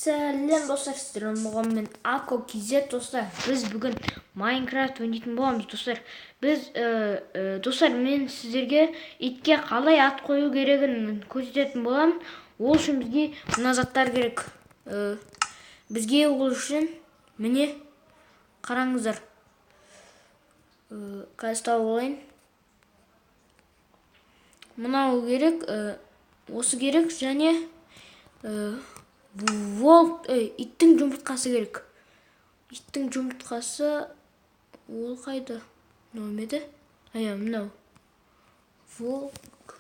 Сәлем достар, сіздермен болған мен Ако KZ достар. Біз бүгін Майнкрафт ойнайтын боламыз достар. Достар, мен сіздерге итке қалай ат қою керегін көрсететін боламын. Ол үшін бізге мына заттар керек. Бізге ол үшін міне қараңыздар. Қазір тауып алайын. Мынау керек, осы керек, және иттің жұмыртқасы керек. Иттің жұмыртқасы ол қайда? Мынау ма еді? Мынау. Волк.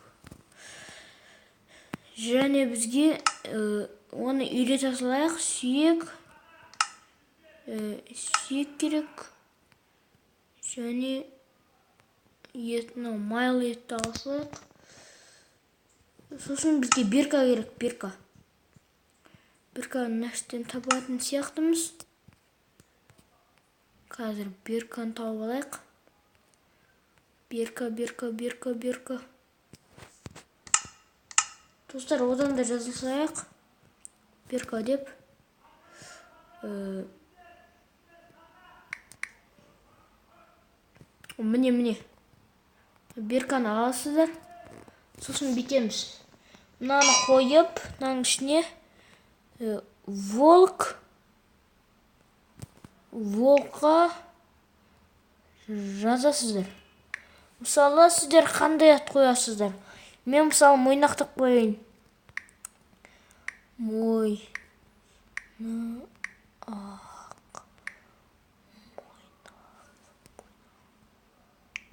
Және бізге оны үйрете салайық. Сүйек керек. Және майлы етті алсақ. Сосын бізге бирка керек, бирка. Бирканы нәрседен табатын сияқтымыз. Қазір бирканы тауып алайық. Бирка. Достар, одан да жазылсайық. Бирка деп. Міне. Бирканы аласыздар. Сосын бітеміз. Мынаны қойып, мынаның ішіне волкқа жазасыздар. Мысалы, сіздер қандай ат қоясыздар? Мен мысалы мойнақтық қояйын.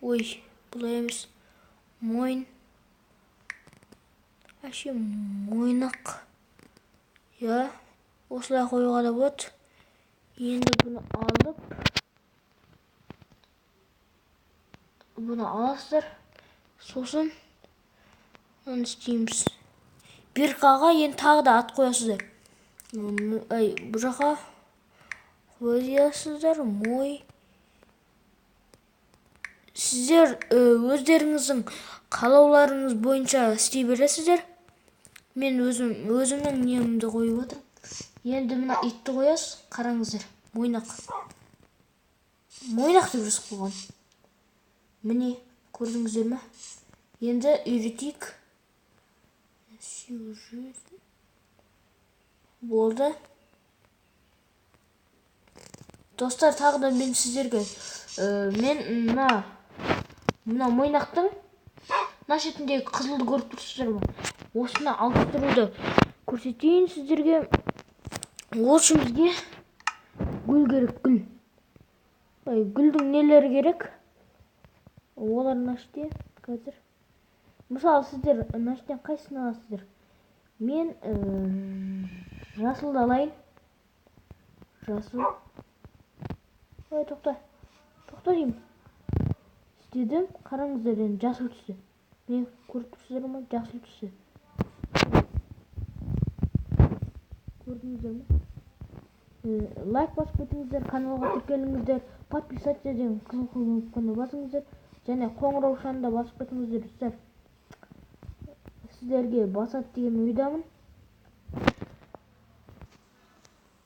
Бұлай емес. Мойнақ. Осылай қоюға да болады. Енді бұны аласыздар. Сосын оны істейміз. Биркаға енді тағы да ат қоясыздар. Бұл жаққа қоясыздар. Сіздер өздеріңіздің қалауларыңыз бойынша істей бересіздер. Мен өзімнің немді қойып отырмын. Енді мына итті қоясыз, қараңыздар. Мойнақ деп жазып қойған. Міне, көрдіңіздер ме? Енді үйретейік. Болды. Достар, тағы да мен сіздерге мына мойнақтың мына шетіндегі қызылды көріп тұрсыздар ма? Осыны ауыстыруды көрсетейін сіздерге. Ол үшін бізге гүл керек, гүл. Гүлдің нелері керек? Олар мына жерде қазір. Мысалы, сіздер мына жерден қайсысын аласыздар? Мен жасылды алайын. Жасыл. Тоқта деймін. Істедім. Қараңыздар, енді жасыл түсті. Мен көріп тұрсыздар ма? Жасыл түсті. Көрдіңіздер ме? Лайк басып кетіңіздер, каналға тіркеліңіздер, подписаться деген қызыл кнопканы басыңыздар, және қоңырау шанды басып кетіңіздер достар. Сіздерге басады деген ойдамын.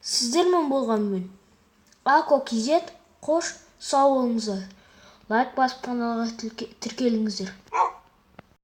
Сіздермен болған мен Ако KZ. Қош сау болыңыздар. Лайк басып каналға тіркеліңіздер.